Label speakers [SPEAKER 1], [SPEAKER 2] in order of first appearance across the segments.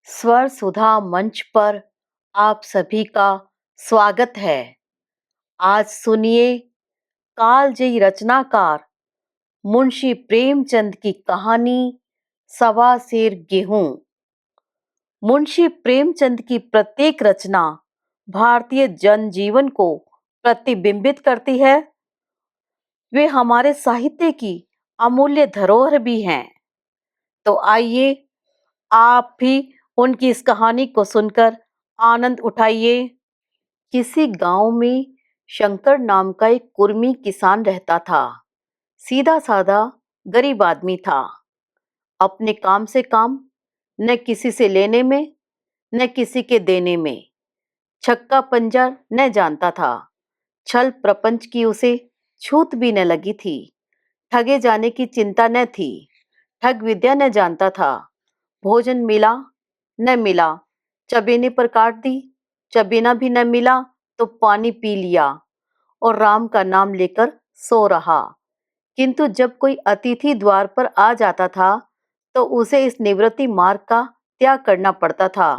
[SPEAKER 1] स्वर सुधा मंच पर आप सभी का स्वागत है। आज सुनिए कालजयी रचनाकार मुंशी प्रेमचंद की कहानी सवा सेर गेहूं। मुंशी प्रेमचंद की प्रत्येक रचना भारतीय जनजीवन को प्रतिबिंबित करती है। वे हमारे साहित्य की अमूल्य धरोहर भी हैं। तो आइए आप भी उनकी इस कहानी को सुनकर आनंद उठाइए। किसी गांव में शंकर नाम का एक कुर्मी किसान रहता था। सीधा साधा गरीब आदमी था। अपने काम से काम, न किसी से लेने में न किसी के देने में। छक्का पंजा न जानता था। छल प्रपंच की उसे छूत भी न लगी थी। ठगे जाने की चिंता न थी। ठग विद्या न जानता था। भोजन मिला न मिला, चबेने पर काट दी। चबेना भी न मिला तो पानी पी लिया और राम का नाम लेकर सो रहा। किंतु जब कोई अतिथि द्वार पर आ जाता था तो उसे इस निवृत्ति मार्ग का त्याग करना पड़ता था।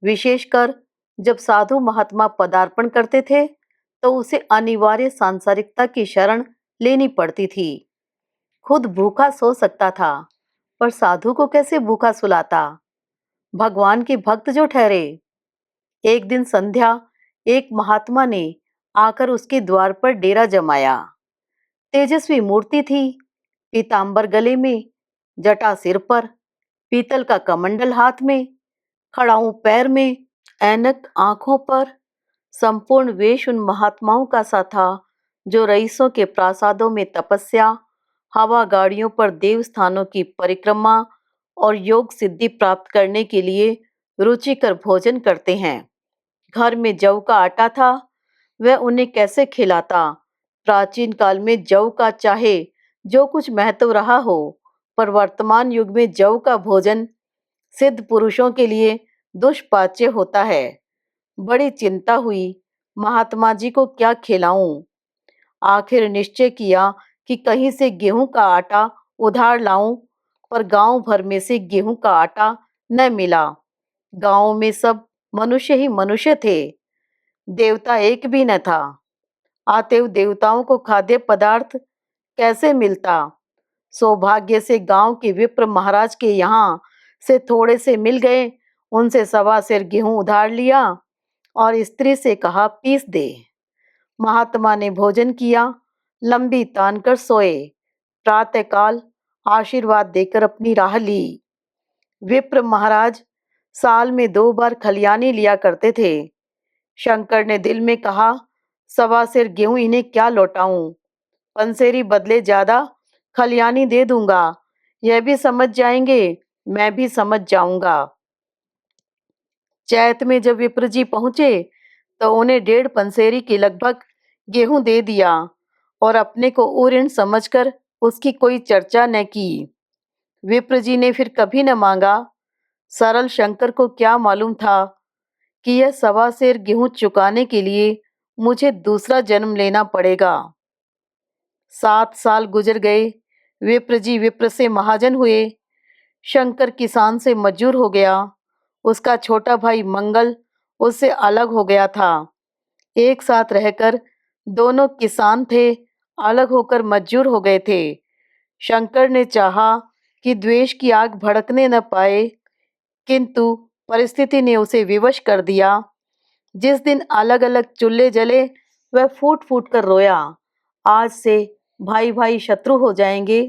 [SPEAKER 1] विशेषकर जब साधु महात्मा पदार्पण करते थे तो उसे अनिवार्य सांसारिकता की शरण लेनी पड़ती थी। खुद भूखा सो सकता था, पर साधु को कैसे भूखा सुलाता? भगवान के भक्त जो ठहरे। एक दिन संध्या एक महात्मा ने आकर उसके द्वार पर डेरा जमाया। तेजस्वी मूर्ति थी, पीतांबर गले में, जटा सिर पर, पीतल का कमंडल हाथ में, खड़ाऊं पैर में, ऐनक आंखों पर। संपूर्ण वेश उन महात्माओं का सा था जो रईसों के प्रासादों में तपस्या, हवा गाड़ियों पर देवस्थानों की परिक्रमा और योग सिद्धि प्राप्त करने के लिए रुचिकर भोजन करते हैं। घर में जौ का आटा था, वह उन्हें कैसे खिलाता? प्राचीन काल में जौ का चाहे जो कुछ महत्व रहा हो, पर वर्तमान युग में जौ का भोजन सिद्ध पुरुषों के लिए दुष्पाच्य होता है। बड़ी चिंता हुई, महात्मा जी को क्या खिलाऊं? आखिर निश्चय किया कि कहीं से गेहूं का आटा उधार लाऊं, पर गांव भर में से गेहूं का आटा न मिला। गांव में सब मनुष्य ही मनुष्य थे, देवता एक भी न था। अतएव देवताओं को खाद्य पदार्थ कैसे मिलता? सौभाग्य से गांव के विप्र महाराज के यहाँ से थोड़े से मिल गए। उनसे सवा सेर गेहूं उधार लिया और स्त्री से कहा पीस दे। महात्मा ने भोजन किया, लंबी तान कर सोए। प्रातःकाल आशीर्वाद देकर अपनी राह ली। विप्र महाराज साल में 2 बार खलियानी लिया करते थे। शंकर ने दिल में कहा, सवा सेर गेहूं इन्हें क्या लौटाऊं? पंसेरी बदले ज्यादा खलियानी दे दूंगा। यह भी समझ जाएंगे, मैं भी समझ जाऊंगा। चैत में जब विप्र जी पहुंचे तो उन्हें 1.5 पंसेरी की लगभग गेहूं दे दिया और अपने को ऊऋण समझकर उसकी कोई चर्चा न की। विप्र जी ने फिर कभी न मांगा। सरल शंकर को क्या मालूम था कि यह सवा सेर गेहूं चुकाने के लिए मुझे दूसरा जन्म लेना पड़ेगा। 7 साल गुजर गए। विप्र जी विप्र से महाजन हुए। शंकर किसान से मजूर हो गया। उसका छोटा भाई मंगल उससे अलग हो गया था। एक साथ रहकर दोनों किसान थे, अलग होकर मजूर हो गए थे। शंकर ने चाहा कि द्वेष की आग भड़कने न पाए, किंतु परिस्थिति ने उसे विवश कर दिया। जिस दिन अलग अलग चूल्हे जले वह फूट फूट कर रोया, आज से भाई भाई शत्रु हो जाएंगे।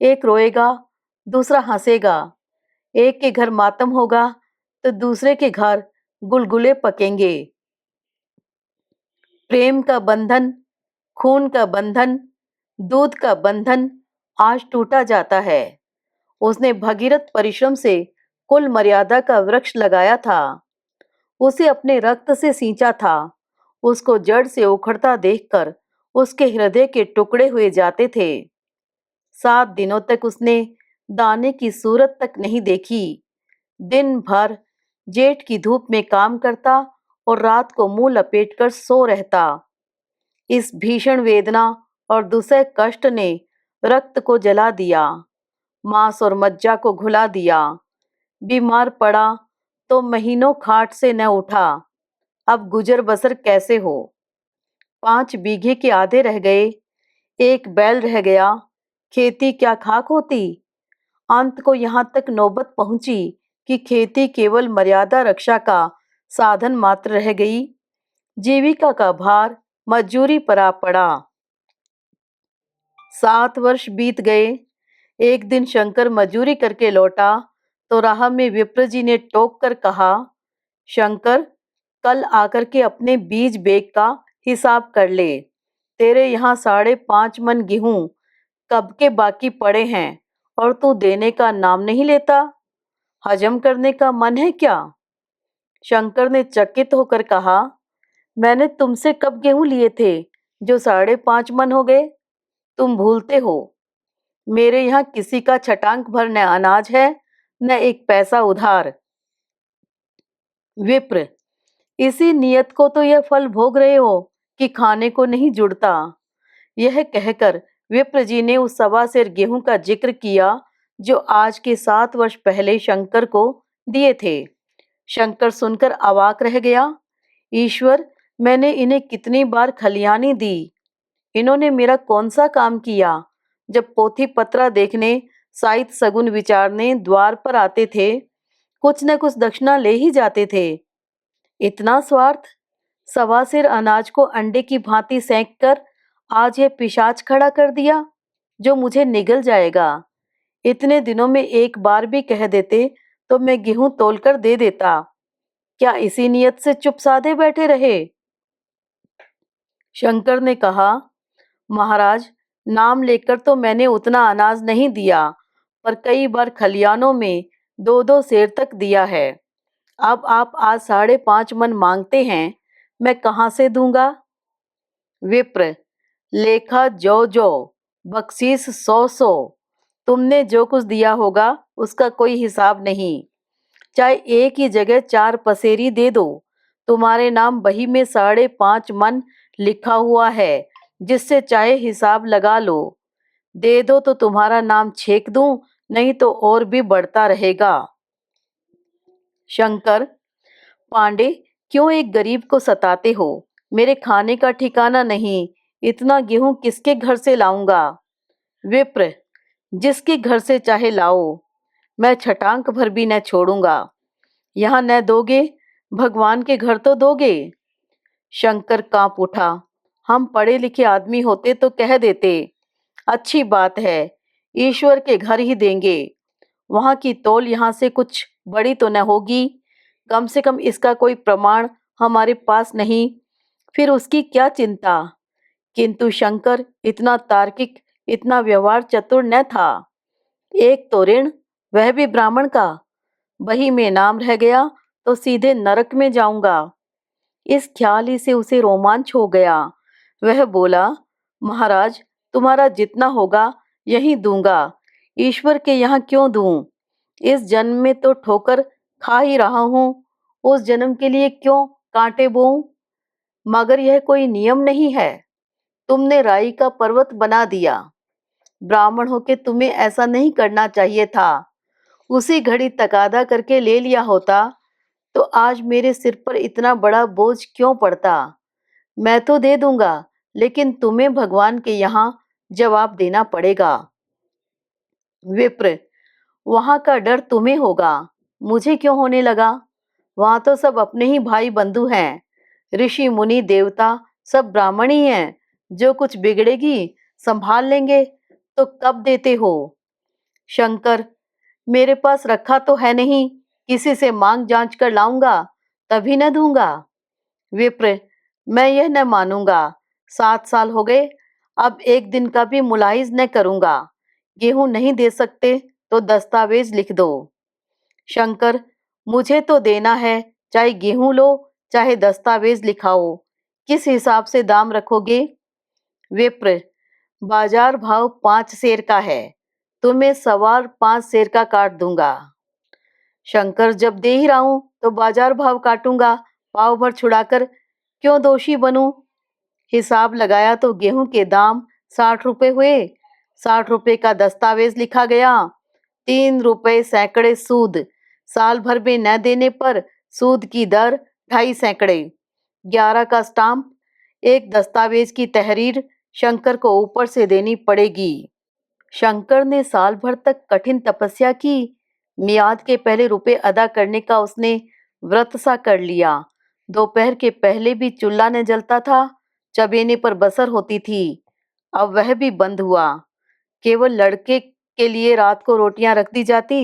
[SPEAKER 1] एक रोएगा, दूसरा हंसेगा। एक के घर मातम होगा तो दूसरे के घर गुलगुले पकेंगे। प्रेम का बंधन, खून का बंधन, दूध का बंधन आज टूटा जाता है। उसने भगीरथ परिश्रम से कुल मर्यादा का वृक्ष लगाया था। उसे अपने रक्त से सींचा था। उसको जड़ से उखड़ता देखकर उसके हृदय के टुकड़े हुए जाते थे। 7 दिनों तक उसने दाने की सूरत तक नहीं देखी। दिन भर जेठ की धूप में काम करता और रात को मुंह लपेटकर सो रहता। इस भीषण वेदना और दुसह कष्ट ने रक्त को जला दिया, मांस और मज्जा को घुला दिया। बीमार पड़ा तो महीनों खाट से न उठा। अब गुजर बसर कैसे हो? 5 बीघे के आधे रह गए, एक बैल रह गया, खेती क्या खाक होती? अंत को यहाँ तक नौबत पहुंची कि खेती केवल मर्यादा रक्षा का साधन मात्र रह गई। जीविका का भार मजदूरी पर आ पड़ा। 7 वर्ष बीत गए। एक दिन शंकर मजूरी करके लौटा तो राह में विप्र जी ने टोक कर कहा, शंकर, कल आकर के अपने बीज बेग का हिसाब कर ले। तेरे यहाँ 5.5 मन गेहूं कब के बाकी पड़े हैं और तू देने का नाम नहीं लेता। हजम करने का मन है क्या? शंकर ने चकित होकर कहा, मैंने तुमसे कब गेहूं लिए थे जो 5.5 मन हो गए? तुम भूलते हो, मेरे यहाँ किसी का छटांक भर न अनाज है न एक पैसा उधार। विप्र, इसी नियत को तो यह फल भोग रहे हो कि खाने को नहीं जुड़ता। यह कहकर विप्र जी ने उस 1.25 सेर गेहूं का जिक्र किया जो आज के 7 वर्ष पहले शंकर को दिए थे। शंकर सुनकर अवाक रह गया। ईश्वर, मैंने इन्हें कितनी बार खलियानी दी, इन्होंने मेरा कौन सा काम किया? जब पोथी पत्रा देखने, साहित्य सगुन विचारने द्वार पर आते थे, कुछ न कुछ दक्षिणा ले ही जाते थे। इतना स्वार्थ! 1.25 सेर अनाज को अंडे की भांति सेंक कर आज यह पिशाच खड़ा कर दिया जो मुझे निगल जाएगा। इतने दिनों में एक बार भी कह देते तो मैं गेहूं तोलकर दे देता। क्या इसी नियत से चुप साधे बैठे रहे? शंकर ने कहा, महाराज, नाम लेकर तो मैंने उतना अनाज नहीं दिया, पर कई बार खलियानों में 2-2 सेर तक दिया है। अब आप आज 5.5 मन मांगते हैं, मैं कहाँ से दूंगा? विप्र, लेखा जो जो, बख्शीश 100-100। तुमने जो कुछ दिया होगा उसका कोई हिसाब नहीं। चाहे एक ही जगह 4 पसेरी दे दो, तुम्हारे नाम बही में 5.5 मन लिखा हुआ है, जिससे चाहे हिसाब लगा लो। दे दो तो तुम्हारा नाम छेक दूं, नहीं तो और भी बढ़ता रहेगा। शंकर, पांडे, क्यों एक गरीब को सताते हो? मेरे खाने का ठिकाना नहीं, इतना गेहूं किसके घर से लाऊंगा? विप्र, जिसके घर से चाहे लाओ, मैं छटांक भर भी न छोड़ूंगा। यहाँ न दोगे, भगवान के घर तो दोगे। शंकर कांप उठा। हम पढ़े लिखे आदमी होते तो कह देते, अच्छी बात है, ईश्वर के घर ही देंगे। वहां की तौल यहाँ से कुछ बड़ी तो न होगी, कम से कम इसका कोई प्रमाण हमारे पास नहीं, फिर उसकी क्या चिंता। किंतु शंकर इतना तार्किक, इतना व्यवहार चतुर न था। एक तो ऋण, वह भी ब्राह्मण का, बही में नाम रह गया तो सीधे नरक में जाऊंगा। इस ख्याल ही से उसे रोमांच हो गया। वह बोला, महाराज, तुम्हारा जितना होगा यही दूंगा, ईश्वर के यहाँ क्यों दूं? इस जन्म में तो ठोकर खा ही रहा हूँ, उस जन्म के लिए क्यों कांटे बोऊं? मगर यह कोई नियम नहीं है, तुमने राई का पर्वत बना दिया। ब्राह्मण होके तुम्हें ऐसा नहीं करना चाहिए था। उसी घड़ी तकादा करके ले लिया होता तो आज मेरे सिर पर इतना बड़ा बोझ क्यों पड़ता? मैं तो दे दूंगा, लेकिन तुम्हें भगवान के यहाँ जवाब देना पड़ेगा। विप्र, वहां का डर तुम्हें होगा, मुझे क्यों होने लगा? वहां तो सब अपने ही भाई बंधु हैं, ऋषि मुनि देवता सब ब्राह्मण ही हैं। जो कुछ बिगड़ेगी संभाल लेंगे, तो कब देते हो? शंकर, मेरे पास रखा तो है नहीं, किसी से मांग जांच कर लाऊंगा, तभी न दूंगा। विप्र, मैं यह न मानूंगा। 7 साल हो गए, अब एक दिन का भी मुलाहिज न करूंगा। गेहूं नहीं दे सकते तो दस्तावेज लिख दो। शंकर, मुझे तो देना है, चाहे गेहूं लो चाहे दस्तावेज लिखाओ। किस हिसाब से दाम रखोगे? विप्र, बाजार भाव 5 सेर का है, तुम्हें 5.25 सेर का काट दूंगा। शंकर, जब दे ही रहा हूं तो बाजार भाव काटूंगा, पाव भर छुड़ाकर क्यों दोषी बनूं? हिसाब लगाया तो गेहूं के दाम 60 रुपए हुए। 60 रुपए का दस्तावेज लिखा गया, 3 रुपए सैकड़े सूद, साल भर में न देने पर सूद की दर 2.5 सैकड़े, 11 का स्टाम्प, एक दस्तावेज की तहरीर शंकर को ऊपर से देनी पड़ेगी। शंकर ने साल भर तक कठिन तपस्या की। मियाद के पहले रुपए अदा करने का उसने व्रत सा कर लिया। दोपहर के पहले भी चूल्हा न जलता था, चबेने पर बसर होती थी। अब वह भी बंद हुआ। केवल लड़के के लिए रात को रोटियां रख दी जाती।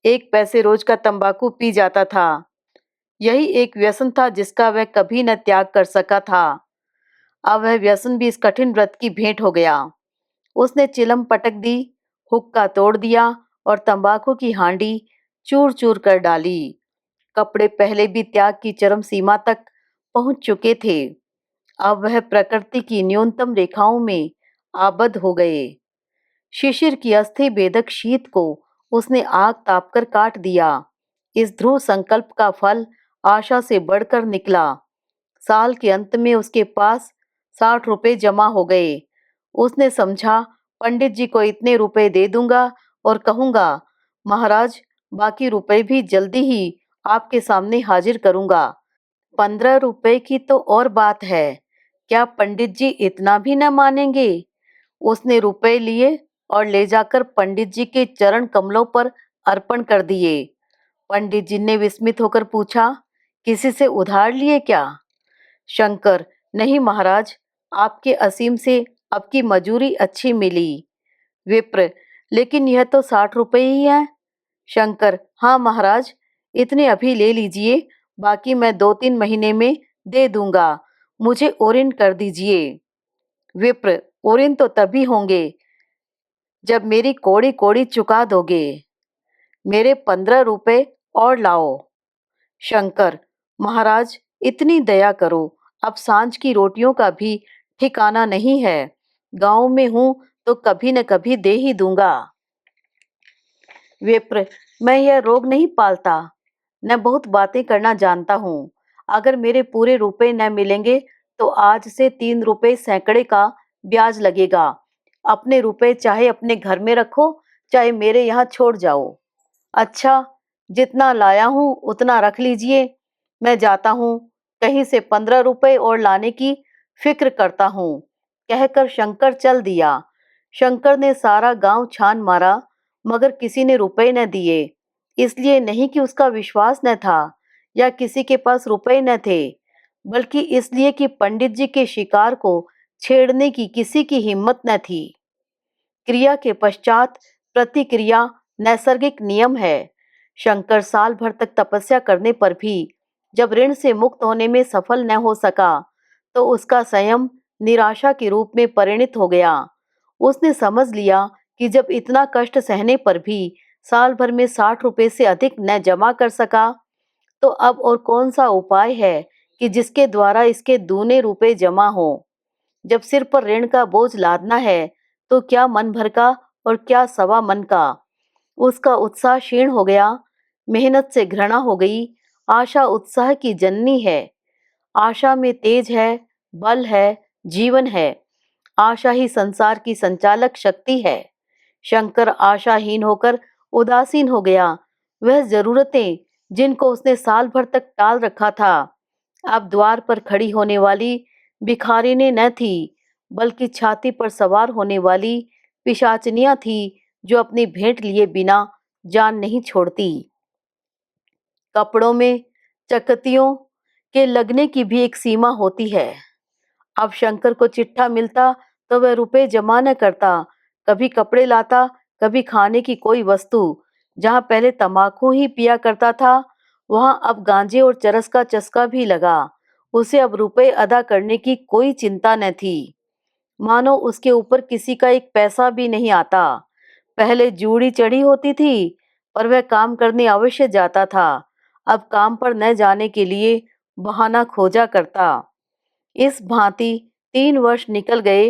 [SPEAKER 1] 1 पैसे रोज का तंबाकू पी जाता था। यही एक व्यसन था जिसका वह कभी न त्याग कर सका था। अब वह व्यसन भी इस कठिन व्रत की भेंट हो गया। उसने चिलम पटक दी, हुक्का तोड़ दिया और तंबाकू की हांडी चूर चूर कर डाली। कपड़े पहले भी त्याग की चरम सीमा तक पहुंच चुके थे। अब वह प्रकृति की न्यूनतम रेखाओं में आबद्ध हो गए। शिशिर की अस्थि भेदक शीत को उसने आग तापकर काट दिया। इस ध्रुव संकल्प का फल आशा से बढ़कर निकला। साल के अंत में उसके पास 60 रुपए जमा हो गए। उसने समझा, पंडित जी को इतने रुपए दे दूंगा और कहूंगा, महाराज बाकी रुपए भी जल्दी ही आपके सामने हाजिर करूंगा। 15 रुपए की तो और बात है, क्या पंडित जी इतना भी न मानेंगे? उसने रुपए लिए और ले जाकर पंडित जी के चरण कमलों पर अर्पण कर दिए। पंडित जी ने विस्मित होकर पूछा, किसी से उधार लिए क्या? शंकर, नहीं महाराज, आपके असीम से अब की मजूरी अच्छी मिली। विप्र, लेकिन यह तो 60 रुपए ही है। शंकर, हाँ महाराज, इतने अभी ले लीजिए, बाकी मैं 2-3 महीने में दे दूंगा। मुझे ओरिन कर दीजिए। विप्र, ओरिन तो तभी होंगे जब मेरी कौड़ी कौड़ी चुका दोगे। मेरे 15 रुपए और लाओ। शंकर, महाराज इतनी दया करो, अब सांझ की रोटियों का भी ठिकाना नहीं है। गांव में हूं तो कभी न कभी दे ही दूंगा। विप्र, मैं यह रोग नहीं पालता, न बहुत बातें करना जानता हूँ। अगर मेरे पूरे रुपए न मिलेंगे तो आज से 3 रुपए सैकड़े का ब्याज लगेगा। अपने रुपए चाहे अपने घर में रखो, चाहे मेरे यहाँ छोड़ जाओ। अच्छा, जितना लाया हूँ उतना रख लीजिए, मैं जाता हूँ, कहीं से 15 रुपए और लाने की फिक्र करता हूँ, कहकर शंकर चल दिया। शंकर ने सारा गांव छान मारा, मगर किसी ने रुपए न दिए। इसलिए नहीं कि उसका विश्वास न था या किसी के पास रुपए न थे, बल्कि इसलिए कि पंडित जी के शिकार को छेड़ने की किसी की हिम्मत न थी। क्रिया के पश्चात प्रतिक्रिया नैसर्गिक नियम है। शंकर साल भर तक तपस्या करने पर भी जब ऋण से मुक्त होने में सफल न हो सका, तो उसका संयम निराशा के रूप में परिणित हो गया। उसने समझ लिया कि जब इतना कष्ट सहने पर भी साल भर में 60 रुपए से अधिक न जमा कर सका, तो अब और कौन सा उपाय है कि जिसके द्वारा इसके दूने रुपए जमा हो। जब सिर पर ऋण का बोझ लादना है, तो क्या मन भर का और क्या सवा मन का। उसका उत्साह क्षीण हो गया, मेहनत से घृणा हो गई। आशा उत्साह की जननी है। आशा में तेज है, बल है, जीवन है। आशा ही संसार की संचालक शक्ति है। शंकर आशाहीन होकर उदासीन हो गया। वह जरूरतें जिनको उसने साल भर तक टाल रखा था, अब द्वार पर खड़ी होने वाली भिखारिनी न थी, बल्कि छाती पर सवार होने वाली पिशाचनियां थी, जो अपनी भेंट लिए बिना जान नहीं छोड़ती। कपड़ों में चकतियों के लगने की भी एक सीमा होती है। अब शंकर को चिट्ठा मिलता तो वह रुपए जमा न करता, कभी कपड़े लाता, कभी खाने की कोई वस्तु। जहां पहले तंबाकू ही पिया करता था, वहां अब गांजे और चरस का चस्का भी लगा। उसे अब रुपए अदा करने की कोई चिंता न थी, मानो उसके ऊपर किसी का 1 पैसा भी नहीं आता। पहले जूड़ी चढ़ी होती थी, पर वह काम करने अवश्य जाता था। अब काम पर न जाने के लिए बहाना खोजा करता। इस भांति 3 वर्ष निकल गए।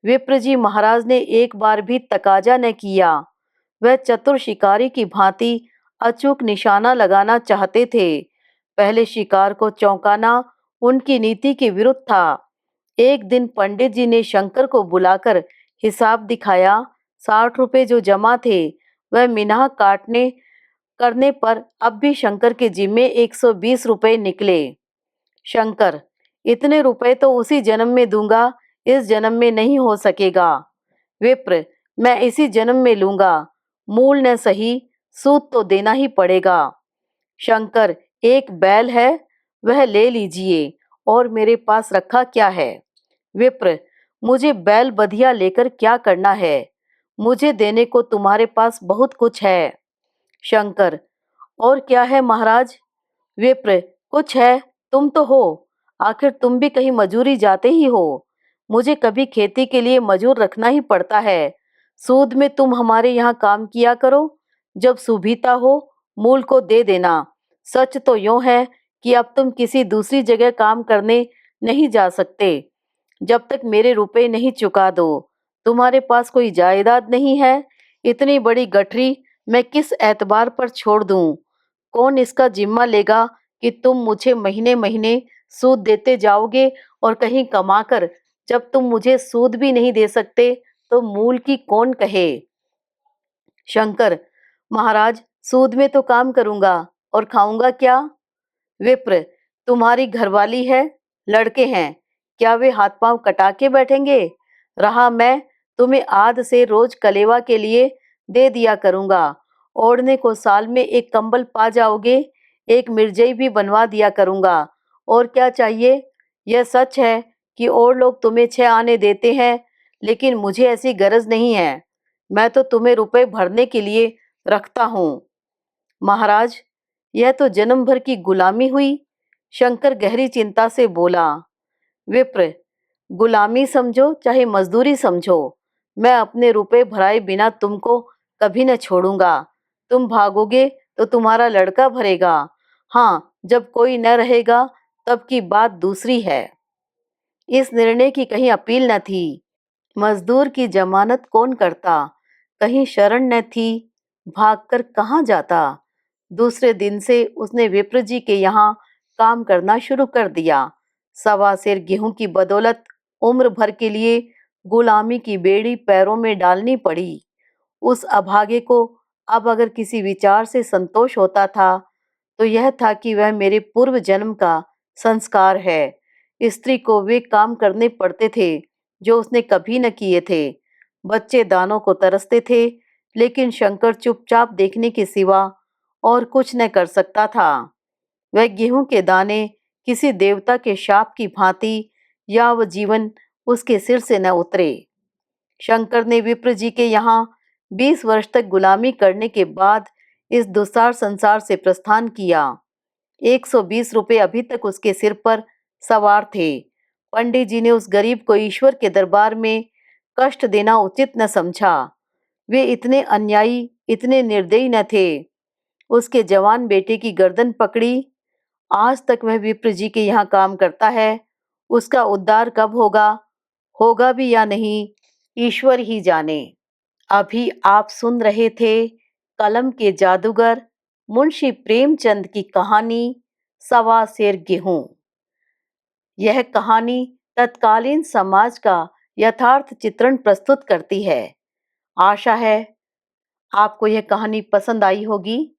[SPEAKER 1] विप्र जी महाराज ने एक बार भी तकाजा न किया। वह चतुर शिकारी की भांति अचूक निशाना लगाना चाहते थे। पहले शिकार को चौंकाना उनकी नीति के विरुद्ध था। एक दिन पंडित जी ने शंकर को बुलाकर हिसाब दिखाया। 60 रुपए जो जमा थे, वह मिनाह काटने करने पर अब भी शंकर के जिम्मे 120 रुपए निकले। शंकर, इतने रुपए तो उसी जन्म में दूंगा, इस जन्म में नहीं हो सकेगा। विप्र, मैं इसी जन्म में लूंगा, मूल न सही, सूद तो देना ही पड़ेगा। शंकर, एक बैल है, वह ले लीजिए, और मेरे पास रखा क्या है? विप्र, मुझे बैल बधिया लेकर क्या करना है? मुझे देने को तुम्हारे पास बहुत कुछ है। शंकर, और क्या है महाराज? विप्र, कुछ है, तुम तो हो, आखिर तुम भी कहीं मजूरी जाते ही हो। मुझे कभी खेती के लिए मजूर रखना ही पड़ता है। सूद में तुम हमारे यहाँ काम किया करो, जब सुबीता हो मूल को दे देना। सच तो यूं है कि अब तुम किसी दूसरी जगह काम करने नहीं जा सकते, जब तक मेरे रुपए नहीं चुका दो। तुम्हारे पास कोई जायदाद नहीं है, इतनी बड़ी गठरी मैं किस एतबार पर छोड़ दूं? कौन इसका जिम्मा लेगा कि तुम मुझे महीने महीने सूद देते जाओगे, और कहीं कमाकर जब तुम मुझे सूद भी नहीं दे सकते तो मूल की कौन कहे? शंकर, महाराज, सूद में तो काम करूंगा, और खाऊंगा क्या? विप्र, तुम्हारी घरवाली है, लड़के हैं, क्या वे हाथ पांव कटा के बैठेंगे? रहा मैं, तुम्हें आध से रोज कलेवा के लिए दे दिया करूंगा। ओढ़ने को साल में एक कंबल पा जाओगे, एक मिर्जई भी बनवा दिया करूंगा। और क्या चाहिए? यह सच है कि और लोग तुम्हें 6 आने देते हैं, लेकिन मुझे ऐसी गरज नहीं है। मैं तो तुम्हें रुपए भरने के लिए रखता हूँ। महाराज, यह तो जन्म भर की गुलामी हुई। शंकर गहरी चिंता से बोला। विप्र, गुलामी समझो चाहे मजदूरी समझो, मैं अपने रुपए भराए बिना तुमको कभी न छोड़ूंगा। तुम भागोगे तो तुम्हारा लड़का भरेगा। हाँ, जब कोई न रहेगा तब की बात दूसरी है। इस निर्णय की कहीं अपील न थी। मजदूर की जमानत कौन करता? कहीं शरण न थी, भागकर कहाँ जाता? दूसरे दिन से उसने विप्र जी के यहाँ काम करना शुरू कर दिया। 1.25 सेर गेहूं की बदौलत उम्र भर के लिए गुलामी की बेड़ी पैरों में डालनी पड़ी। उस अभागे को अब अगर किसी विचार से संतोष होता था तो यह था कि वह मेरे पूर्व जन्म का संस्कार है। स्त्री को वे काम करने पड़ते थे जो उसने कभी न किए थे। बच्चे दानों को तरसते थे, लेकिन शंकर चुपचाप देखने के सिवा और कुछ न कर सकता था। वह गेहूं के दाने किसी देवता के शाप की भांति यावत जीवन उसके सिर से न उतरे। शंकर ने विप्र जी के यहाँ 20 वर्ष तक गुलामी करने के बाद इस दुस्सार संसार से प्रस्थान किया। 120 रुपए अभी तक उसके सिर पर सवार थे। पंडित जी ने उस गरीब को ईश्वर के दरबार में कष्ट देना उचित न समझा। वे इतने अन्यायी, इतने निर्दयी न थे। उसके जवान बेटे की गर्दन पकड़ी। आज तक वह विप्र जी के यहाँ काम करता है। उसका उद्धार कब होगा, होगा भी या नहीं, ईश्वर ही जाने। अभी आप सुन रहे थे कलम के जादूगर मुंशी प्रेमचंद की कहानी 1.25 सेर गेहूं। यह कहानी तत्कालीन समाज का यथार्थ चित्रण प्रस्तुत करती है। आशा है आपको यह कहानी पसंद आई होगी।